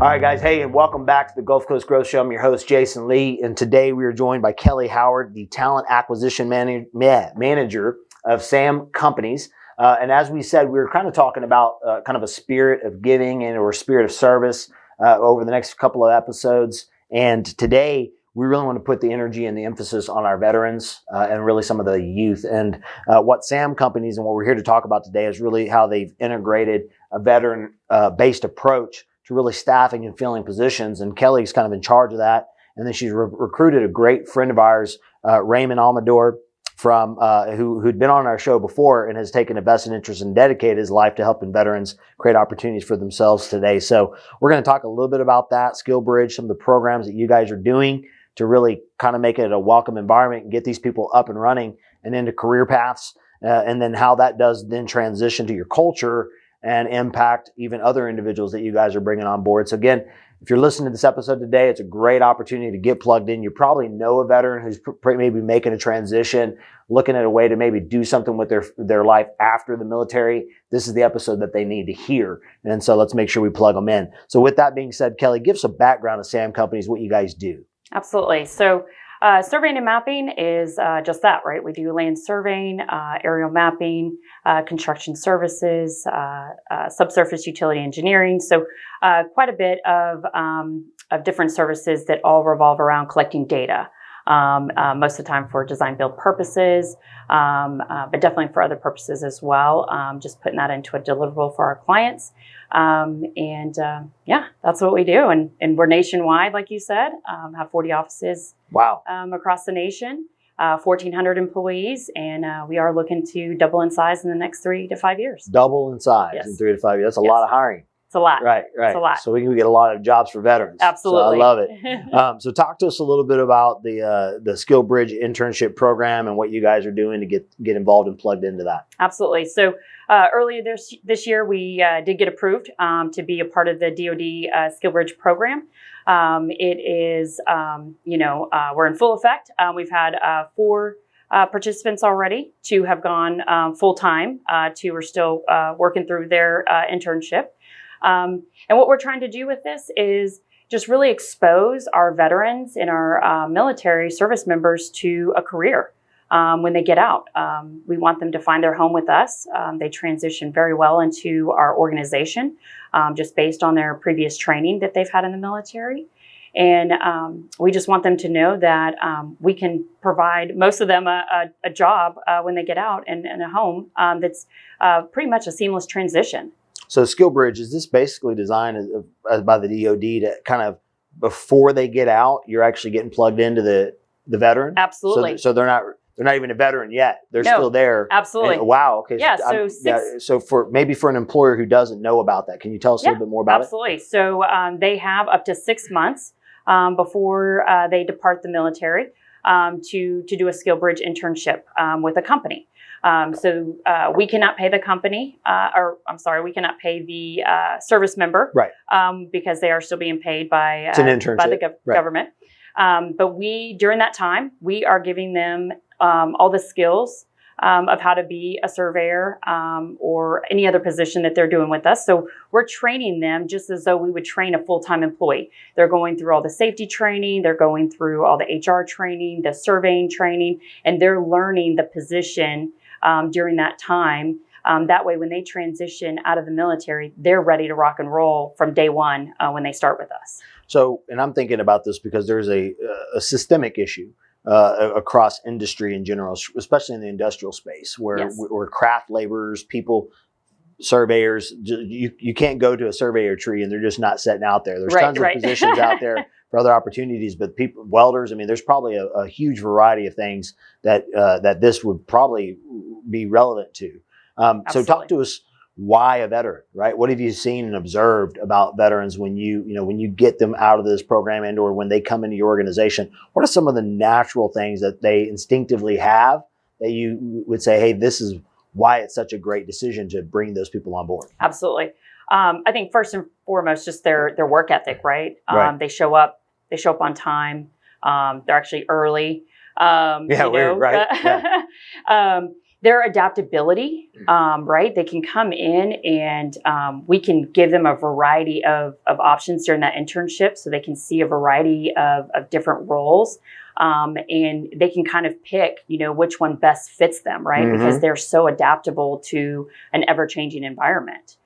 All right, guys. Hey, and welcome back to the Gulf Coast Growth Show. I'm your host, Jason Lee, and today we are joined by Kelli Howard, the Talent Acquisition Manager of SAM Companies. And as we said, we were kind of talking about kind of a spirit of giving or spirit of service over the next couple of episodes. And today, we really want to put the energy and the emphasis on our veterans and really some of the youth. And what SAM Companies and what we're here to talk about today is really how they've integrated a veteran-based approach to really staffing and filling positions. And Kelli's kind of in charge of that. And then she's recruited a great friend of ours, Raymond Amador, from who'd been on our show before and has taken a vested interest and dedicated his life to helping veterans create opportunities for themselves today. So we're going to talk a little bit about that, Skill Bridge, some of the programs that you guys are doing to really kind of make it a welcome environment and get these people up and running and into career paths, and then how that does then transition to your culture and impact even other individuals that you guys are bringing on board. So again, if you're listening to this episode today, it's a great opportunity to get plugged in. You probably know a veteran who's maybe making a transition, looking at a way to maybe do something with their life after the military. This is the episode that they need to hear. And so let's make sure we plug them in. So with that being said, Kelli, give us a background of SAM Companies, what you guys do. Absolutely. So surveying and mapping is just that, right? We do land surveying, aerial mapping, construction services, subsurface utility engineering. So quite a bit of different services that all revolve around collecting data. Most of the time for design build purposes, but definitely for other purposes as well. Just putting that into a deliverable for our clients. Yeah, that's what we do. And we're nationwide, like you said, have 40 offices. Wow. Across the nation, 1,400 employees, and we are looking to double in size in the next 3 to 5 years. Double in size in 3 to 5 years. That's a lot of hiring. It's a lot. Right. It's a lot. So we can get a lot of jobs for veterans. Absolutely. So I love it. So talk to us a little bit about the Skill Bridge internship program and what you guys are doing to get involved and plugged into that. Absolutely. So earlier this year, we did get approved to be a part of the DoD Skill Bridge program. It is, we're in full effect. We've had 4 participants already. 2 have gone full time. 2 are still working through their internship. And what we're trying to do with this is just really expose our veterans and our military service members to a career when they get out. We want them to find their home with us. They transition very well into our organization, just based on their previous training that they've had in the military. And we just want them to know that we can provide most of them a job when they get out and a home that's pretty much a seamless transition. So Skill Bridge, is this basically designed by the DoD to kind of, before they get out, you're actually getting plugged into the veteran? Absolutely. So they're not even a veteran yet. They're still there. Absolutely. And, wow. Okay. Yeah. So for an employer who doesn't know about that, can you tell us a little bit more about absolutely. it? Absolutely. So they have up to 6 months before they depart the military to do a Skill Bridge internship with a company. So we cannot pay the company, we cannot pay the service member, right? Because they are still being paid by it's an internship. by the government. But during that time, we are giving them all the skills of how to be a surveyor or any other position that they're doing with us. So we're training them just as though we would train a full-time employee. They're going through all the safety training, they're going through all the HR training, the surveying training, and they're learning the position during that time. That way, when they transition out of the military, they're ready to rock and roll from day one when they start with us. So, and I'm thinking about this because there's a systemic issue across industry in general, especially in the industrial space, where craft laborers, people, surveyors, you can't go to a surveyor tree and they're just not sitting out there. There's tons of positions out there for other opportunities, but people, welders, I mean, there's probably a huge variety of things that this would probably be relevant to. So talk to us, why a veteran, right? What have you seen and observed about veterans when you get them out of this program and or when they come into your organization? What are some of the natural things that they instinctively have that you would say, hey, this is why it's such a great decision to bring those people on board? Absolutely. I think first and foremost, just their work ethic, right? They show up on time. They're actually early. Right. Yeah. their adaptability, right? They can come in and we can give them a variety of options during that internship, so they can see a variety of different roles. And they can kind of pick, which one best fits them, right? Mm-hmm. Because they're so adaptable to an ever-changing environment.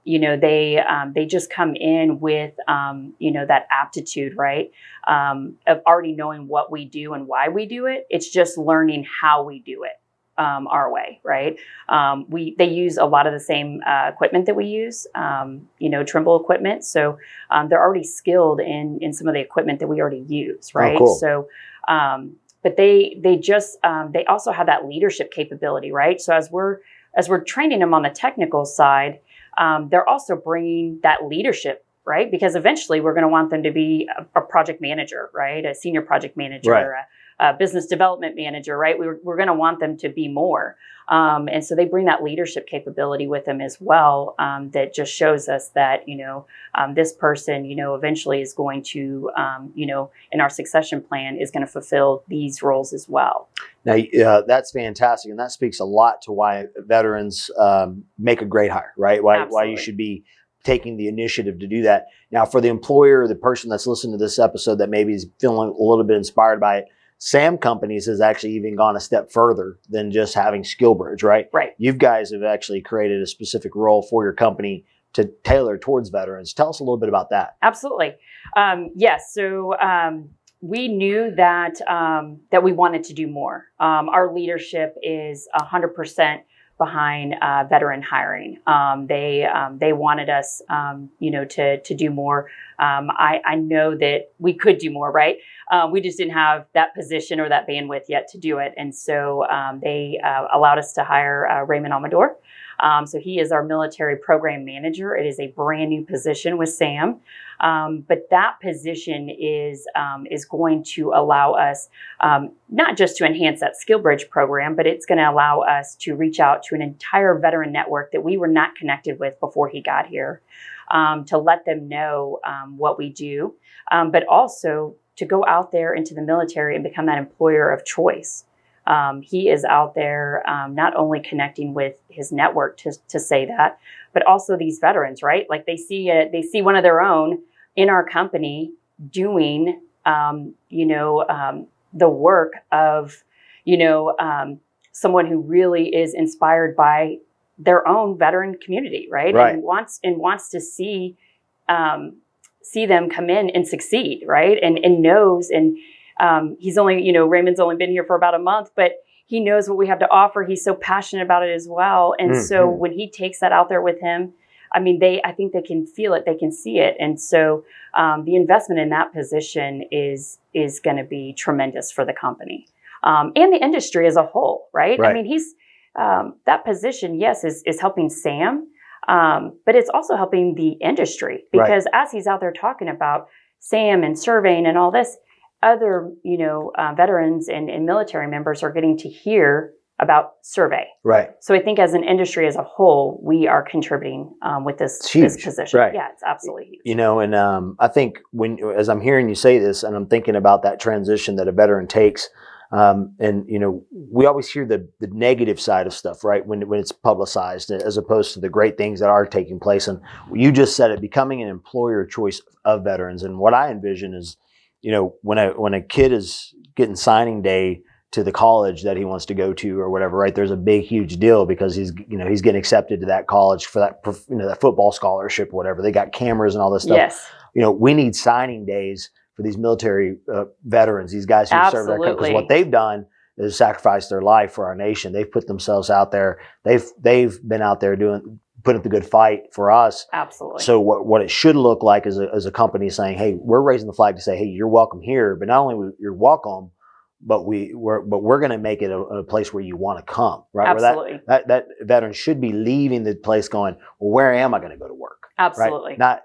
They just come in with, that aptitude, right? Of already knowing what we do and why we do it. It's just learning how we do it. Our way, right? They use a lot of the same equipment that we use, Trimble equipment. So they're already skilled in some of the equipment that we already use, right? Oh, cool. So, but they also have that leadership capability, right? So as we're training them on the technical side, they're also bringing that leadership, right? Because eventually we're going to want them to be a project manager, right? A senior project manager, right. A business development manager, right? We're going to want them to be more. And so they bring that leadership capability with them as well. That just shows us that, this person, eventually is going to, in our succession plan is going to fulfill these roles as well. Now, that's fantastic. And that speaks a lot to why veterans make a great hire, right? Why you should be taking the initiative to do that. Now, for the employer, the person that's listening to this episode that maybe is feeling a little bit inspired by it, SAM Companies has actually even gone a step further than just having SkillBridge, right? Right. You guys have actually created a specific role for your company to tailor towards veterans. Tell us a little bit about that. Absolutely. Yes. So we knew that we wanted to do more. Our leadership is 100% behind veteran hiring. They wanted us, to do more. I know that we could do more, right? We just didn't have that position or that bandwidth yet to do it. And so they allowed us to hire Raymond Amador. So he is our military program manager. It is a brand new position with SAM. But that position is going to allow us not just to enhance that SkillBridge program, but it's going to allow us to reach out to an entire veteran network that we were not connected with before he got here, to let them know what we do, but also to go out there into the military and become that employer of choice. He is out there not only connecting with his network to say that, but also these veterans, right? Like they see one of their own in our company doing, the work of, someone who really is inspired by their own veteran community, right? And wants to see them come in and succeed, right? And knows he's only, Raymond's only been here for about a month, but he knows what we have to offer. He's so passionate about it as well. And so when he takes that out there with him, I think they can feel it, they can see it. And so the investment in that position is going to be tremendous for the company and the industry as a whole, right? He's that position, yes, is helping SAM, but it's also helping the industry because as he's out there talking about SAM and surveying and all this, other, veterans and military members are getting to hear about survey. Right. So I think as an industry as a whole, we are contributing with this position. Right. Yeah, it's absolutely huge. And I think as I'm hearing you say this and I'm thinking about that transition that a veteran takes, we always hear the negative side of stuff, right? When it's publicized as opposed to the great things that are taking place. And you just said it, becoming an employer of choice of veterans. And what I envision is, when a kid is getting signing day to the college that he wants to go to or whatever, right? There's a big, huge deal because he's getting accepted to that college for that, that football scholarship or whatever. They got cameras and all this stuff. Yes. We need signing days for these military veterans, these guys who serve their country. Because what they've done is sacrifice their life for our nation. They've put themselves out there. They've been out there putting up the good fight for us. Absolutely. So what it should look like is a company saying, hey, we're raising the flag to say, hey, you're welcome here, but not only you're welcome, but we're going to make it a place where you want to come, right? Absolutely. Where that veteran should be leaving the place going, well, where am I going to go to work? Absolutely. Right? Not,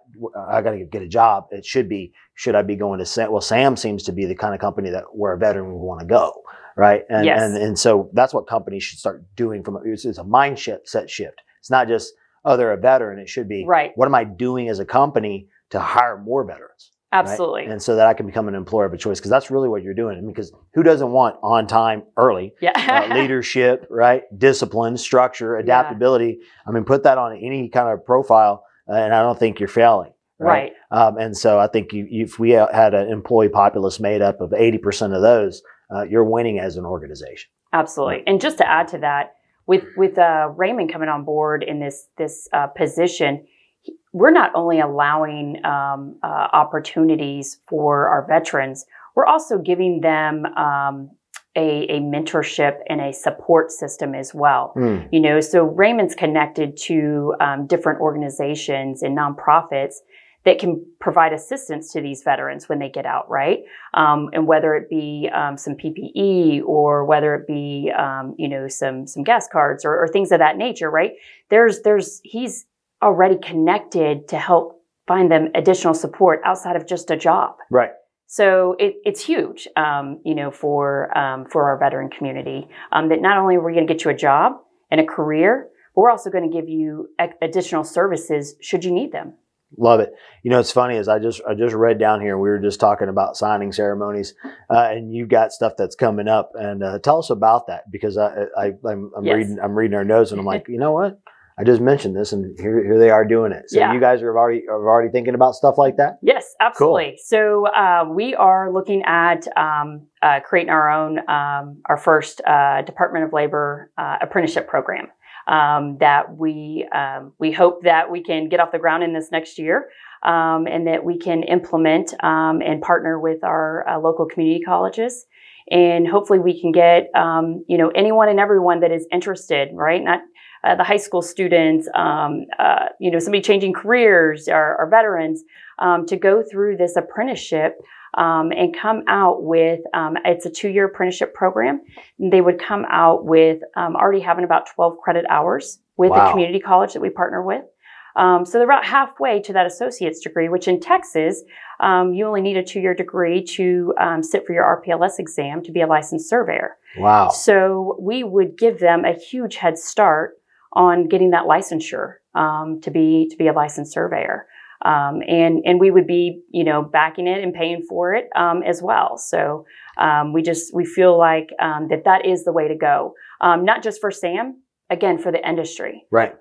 I got to get a job. It should be, should I be going to SAM? Well, SAM seems to be the kind of company where a veteran would want to go, right? And, yes. and so that's what companies should start doing. It's a mindset shift. It's not just, oh, they're a veteran. It should be, right. What am I doing as a company to hire more veterans? Absolutely. Right? And so that I can become an employer of a choice, because that's really what you're doing. I mean, because who doesn't want on time, early, Yeah. leadership, right? Discipline, structure, adaptability. I mean, put that on any kind of profile, and I don't think you're failing. Right. And so I think if we had an employee populace made up of 80% of those, you're winning as an organization. Absolutely. Right. And just to add to that, with Raymond coming on board in this position, we're not only allowing opportunities for our veterans, we're also giving them a mentorship and a support system as well. So Raymond's connected to different organizations and nonprofits that can provide assistance to these veterans when they get out, right? And whether it be some PPE or whether it be some gas cards or things of that nature, right? He's already connected to help find them additional support outside of just a job. Right. So it's huge, for our veteran community, that not only are we going to get you a job and a career, but we're also going to give you additional services should you need them. Love it. It's funny is I just read down here, we were just talking about signing ceremonies, and you've got stuff that's coming up, and tell us about that, because I'm reading our notes, and I'm like, you know what? I just mentioned this, and here they are doing it. So you guys are already thinking about stuff like that? Yes, absolutely. Cool. So we are looking at creating our first Department of Labor apprenticeship program. That we hope that we can get off the ground in this next year, and that we can implement and partner with our local community colleges, and hopefully we can get anyone and everyone that is interested, right? Not the high school students, somebody changing careers, our veterans, to go through this apprenticeship. And come out with, it's a 2-year apprenticeship program. They would come out with already having about 12 credit hours with the community college that we partner with. So they're about halfway to that associate's degree, which in Texas, you only need a 2-year degree to sit for your RPLS exam to be a licensed surveyor. Wow. So we would give them a huge head start on getting that licensure to be a licensed surveyor. And we would be, backing it and paying for it, as well. So, we feel like, that is the way to go. Not just for Sam, again, for the industry. Right.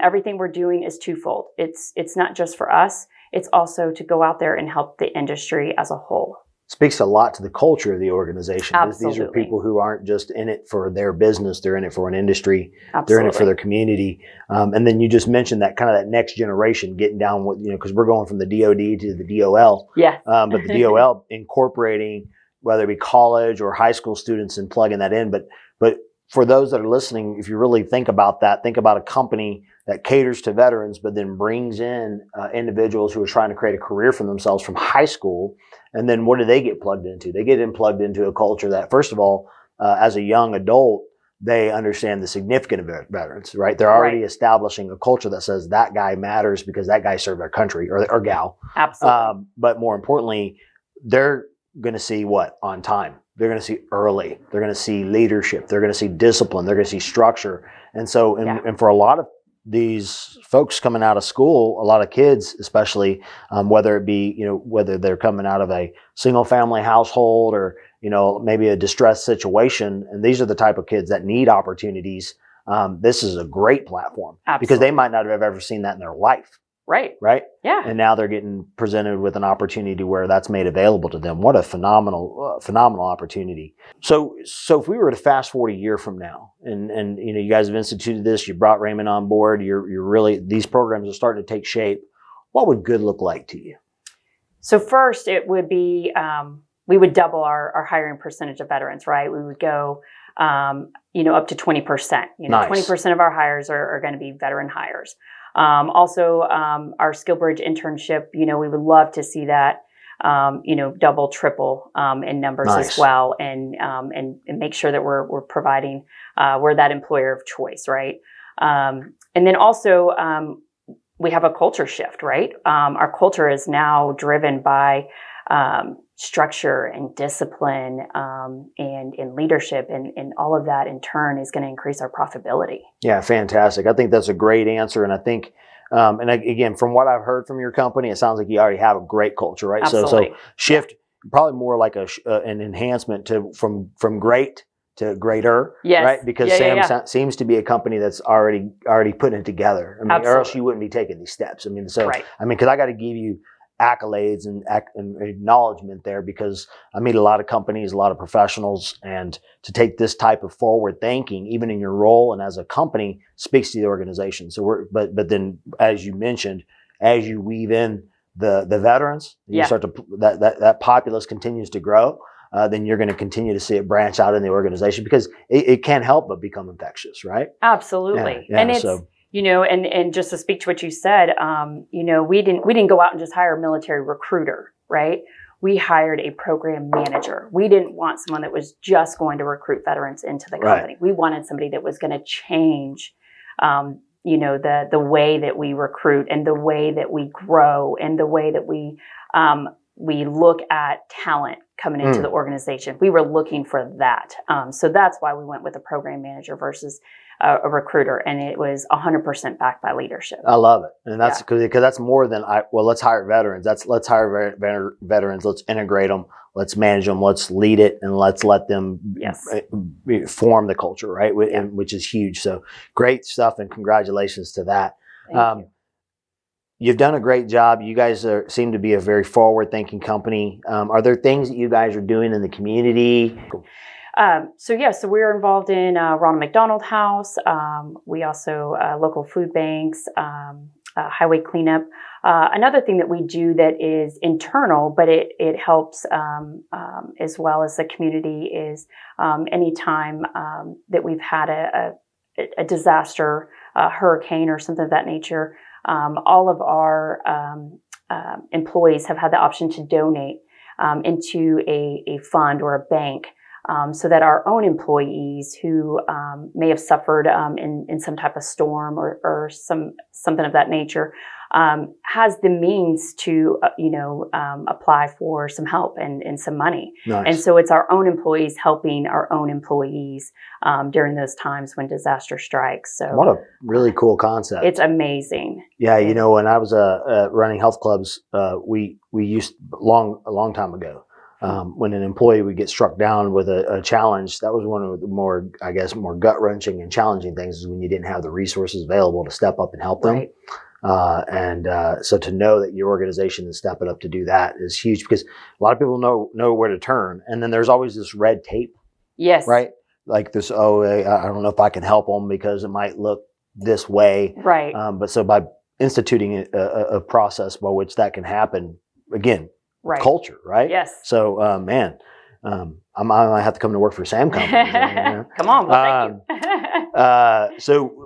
Everything we're doing is twofold. It's not just for us. It's also to go out there and help the industry as a whole. Speaks a lot to the culture of the organization. Absolutely. These are people who aren't just in it for their business; they're in it for an industry. Absolutely. They're in it for their community. And then you just mentioned that kind of that next generation getting down with, because we're going from the DoD to the DOL. Yeah. But the DOL incorporating whether it be college or high school students and plugging that in. But for those that are listening, if you really think about that, think about a company that caters to veterans, but then brings in individuals who are trying to create a career for themselves from high school. And then what do they get plugged into? They get plugged into a culture that, first of all, as a young adult, they understand the significance of veterans, right? They're already establishing a culture that says that guy matters because that guy served our country, or gal. Absolutely. But more importantly, they're going to see what? On time. They're going to see early. They're going to see leadership. They're going to see discipline. They're going to see structure. And so, and for a lot of these folks coming out of school, a lot of kids, especially, whether it be, whether they're coming out of a single family household or, maybe a distressed situation. And these are the type of kids that need opportunities. This is a great platform. Absolutely. Because they might not have ever seen that in their life. Right. Right. Yeah. And now they're getting presented with an opportunity where that's made available to them. What a phenomenal opportunity. So if we were to fast forward a year from now, and you guys have instituted this, you brought Raymond on board, you're really, these programs are starting to take shape. What would good look like to you? So first, it would be we would double our hiring percentage of veterans. Right. We would go up to 20%. Nice. 20% of our hires are going to be veteran hires. Also, our SkillBridge internship, we would love to see that, double, triple, in numbers as well, and make sure that we're providing, we're that employer of choice, right? And then also, we have a culture shift, right? Our culture is now driven by, structure and discipline, and leadership, and all of that in turn is going to increase our profitability. Yeah, fantastic. I think that's a great answer. And I think Again, from what I've heard from your company, it sounds like you already have a great culture, right? Absolutely. So shift probably more like an enhancement to from great to greater, yes. right? Because Sam seems to be a company that's already putting it together. I mean, Absolutely. or else you wouldn't be taking these steps. I mean, so right. I mean, because I got to give you accolades and acknowledgement there, because I meet a lot of companies, a lot of professionals, and to take this type of forward thinking, even in your role and as a company, speaks to the organization. So but then, as you mentioned, as you weave in the veterans, you start to that populace continues to grow. Then you're going to continue to see it branch out in the organization, because it can't help but become infectious, right? Absolutely. Yeah, and it's, and just to speak to what you said, we didn't go out and just hire a military recruiter, right? We hired a program manager. We didn't want someone that was just going to recruit veterans into the company. Right. We wanted somebody that was going to change, the way that we recruit and the way that we grow and the way that we look at talent coming into the organization. We were looking for that. So that's why we went with a program manager versus a recruiter. And it was 100% backed by leadership. I love it. And that's because that's more than let's hire veterans. Let's hire veterans. Let's integrate them. Let's manage them. Let's lead it. And let's let them form the culture, right? Which is huge. So great stuff. And congratulations to that. Thank you. You've done a great job. You guys seem to be a very forward-thinking company. Are there things that you guys are doing in the community? So we're involved in Ronald McDonald House. We also local food banks, highway cleanup. Another thing that we do that is internal, but it helps as well as the community is anytime that we've had a disaster, a hurricane or something of that nature. All of our employees have had the option to donate into a fund or a bank, so that our own employees who may have suffered in some type of storm or something of that nature has the means to apply for some help and some money. Nice. And so it's our own employees helping our own employees during those times when disaster strikes. So what a really cool concept. It's amazing. Yeah, when I was running health clubs, we used a long time ago. When an employee would get struck down with a challenge, that was one of the more gut-wrenching and challenging things, is when you didn't have the resources available to step up and help them. Right. So to know that your organization is stepping up to do that is huge, because a lot of people know where to turn. And then there's always this red tape. Yes. Right? Like this, I don't know if I can help them because it might look this way. Right. But so by instituting a process by which that can happen, again, right. Culture, right? Yes. So, I might have to come to work for Sam Companies. Come on. Well, thank you. So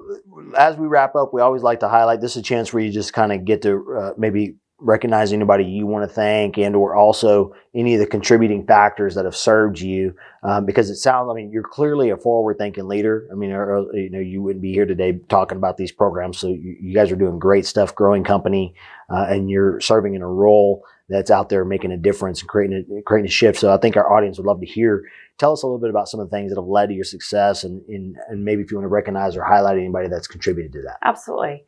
as we wrap up, we always like to highlight, this is a chance where you just kind of get to maybe recognize anybody you want to thank, and or also any of the contributing factors that have served you, because it sounds, you're clearly a forward-thinking leader. You wouldn't be here today talking about these programs. So you guys are doing great stuff, growing company, and you're serving in a role that's out there making a difference and creating a shift. So I think our audience would love to hear. Tell us a little bit about some of the things that have led to your success, and maybe if you want to recognize or highlight anybody that's contributed to that. Absolutely.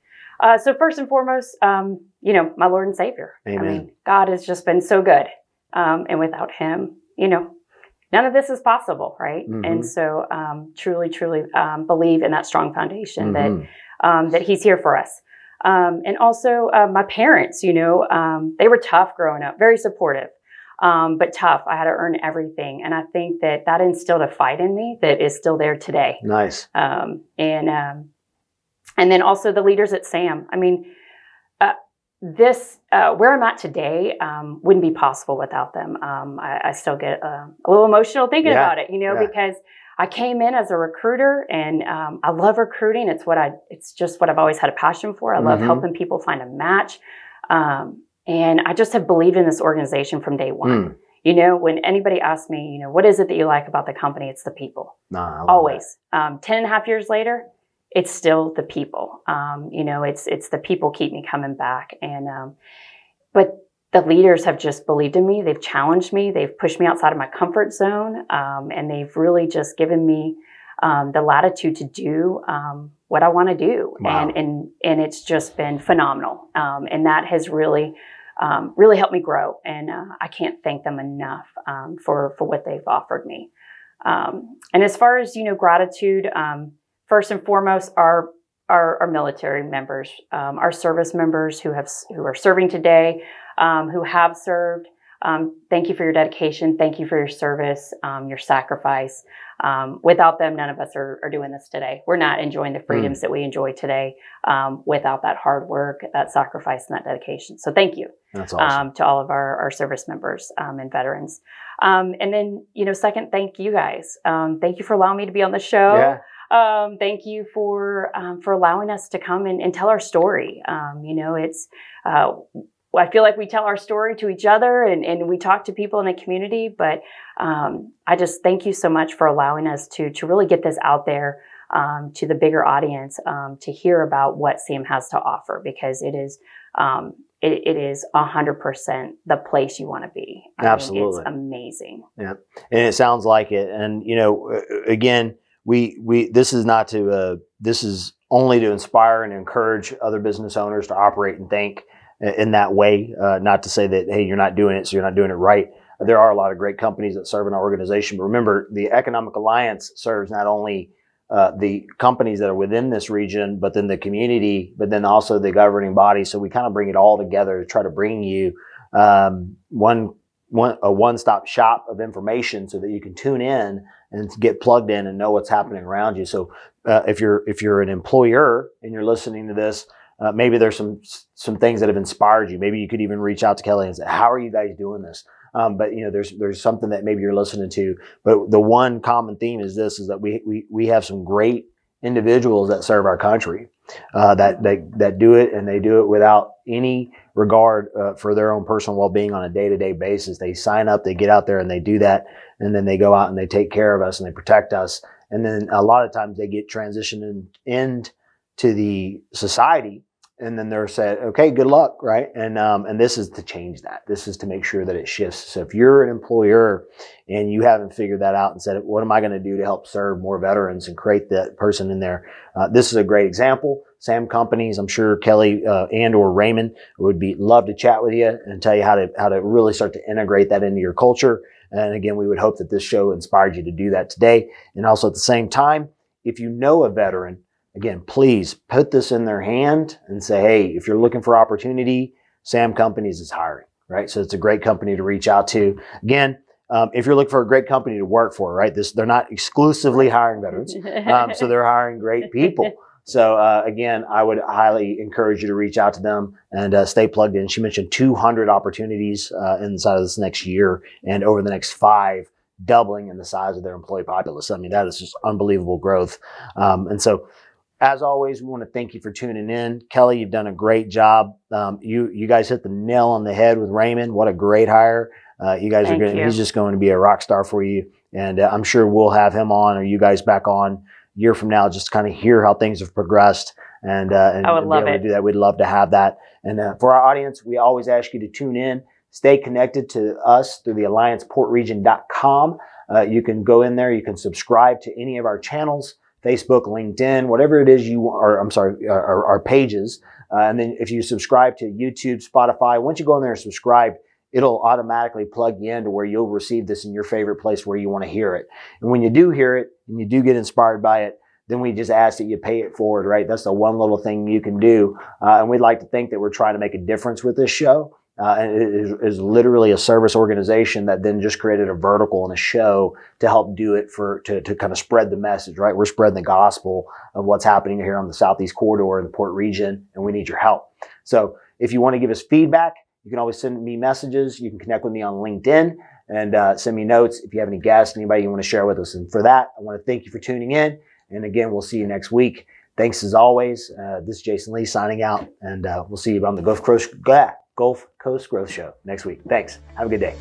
So first and foremost, my Lord and Savior. Amen. God has just been so good. And without him, none of this is possible, right? Mm-hmm. And so truly believe in that strong foundation that he's here for us. And also my parents, they were tough growing up, very supportive, but tough. I had to earn everything. And I think that instilled a fight in me that is still there today. Nice. And then also the leaders at SAM. This where I'm at today wouldn't be possible without them. I still get a little emotional thinking about it, because I came in as a recruiter, and I love recruiting. It's just what I've always had a passion for. I love helping people find a match, and I just have believed in this organization from day one. When anybody asks me, what is it that you like about the company? It's the people. Always. 10.5 years later, it's still the people. It's the people keep me coming back. And, but the leaders have just believed in me. They've challenged me. They've pushed me outside of my comfort zone. And they've really just given me, the latitude to do, what I want to do. Wow. And it's just been phenomenal. And that has really helped me grow. And I can't thank them enough for what they've offered me. And as far as, gratitude, first and foremost, our military members, our service members who are serving today, who have served. Thank you for your dedication. Thank you for your service, your sacrifice. Without them, none of us are doing this today. We're not enjoying the freedoms that we enjoy today without that hard work, that sacrifice, and that dedication. So thank you. That's awesome. To all of our service members and veterans. And then, second, thank you guys. Thank you for allowing me to be on the show. Yeah. Thank you for allowing us to come and tell our story. It's I feel like we tell our story to each other and we talk to people in the community, but I just thank you so much for allowing us to really get this out there to the bigger audience to hear about what SAM has to offer, because it is 100% the place you want to be. Absolutely. It's amazing. Yeah. And it sounds like it. And, again, this is not to, this is only to inspire and encourage other business owners to operate and think in that way. Not to say that, hey, you're not doing it, so you're not doing it right. There are a lot of great companies that serve in our organization. But remember, the Economic Alliance serves not only the companies that are within this region, but then the community, but then also the governing body. So we kind of bring it all together to try to bring you a one-stop shop of information so that you can tune in and get plugged in and know what's happening around you. So if you're an employer and you're listening to this, maybe there's some things that have inspired you. Maybe you could even reach out to Kelli and say, how are you guys doing this? But there's something that maybe you're listening to. But the one common theme is that we have some great individuals that serve our country, that do it, and they do it without any regard for their own personal well-being on a day-to-day basis. They sign up, they get out there and they do that, and then they go out and they take care of us and they protect us. And then a lot of times they get transitioned into the society. And then they're said, okay, good luck, right? And this is to change that. This is to make sure that it shifts. So if you're an employer and you haven't figured that out and said, what am I going to do to help serve more veterans and create that person in there? This is a great example. SAM companies, I'm sure Kelli and or Raymond would love to chat with you and tell you how to really start to integrate that into your culture. And again, we would hope that this show inspired you to do that today. And also at the same time, if you know a veteran, again, please put this in their hand and say, hey, if you're looking for opportunity, SAM Companies is hiring, right? So it's a great company to reach out to. Again, if you're looking for a great company to work for, right? They're not exclusively hiring veterans, so they're hiring great people. So again, I would highly encourage you to reach out to them and stay plugged in. She mentioned 200 opportunities inside of this next year, and over the next 5, doubling in the size of their employee populace. I mean, that is just unbelievable growth. And so, as always, we want to thank you for tuning in. Kelli, you've done a great job. You guys hit the nail on the head with Raymond. What a great hire. You guys are good. He's just going to be a rock star for you. And I'm sure we'll have him on or you guys back on a year from now, just to kind of hear how things have progressed and I would love be able it. to do that. We'd love to have that. And for our audience, we always ask you to tune in, stay connected to us through the allianceportregion.com. You can go in there. You can subscribe to any of our channels. Facebook, LinkedIn, whatever it is our pages. And then if you subscribe to YouTube, Spotify, once you go in there and subscribe, it'll automatically plug you into where you'll receive this in your favorite place where you want to hear it. And when you do hear it and you do get inspired by it, then we just ask that you pay it forward, right? That's the one little thing you can do. And we'd like to think that we're trying to make a difference with this show. And it is literally a service organization that then just created a vertical and a show to help do it to kind of spread the message, right? We're spreading the gospel of what's happening here on the Southeast Corridor in the Port Region, and we need your help. So if you want to give us feedback, you can always send me messages. You can connect with me on LinkedIn and send me notes if you have any guests, anybody you want to share with us. And for that, I want to thank you for tuning in. And again, we'll see you next week. Thanks as always. This is Jason Lee signing out, and we'll see you on the Gulf Coast Growth Show next week. Thanks. Have a good day.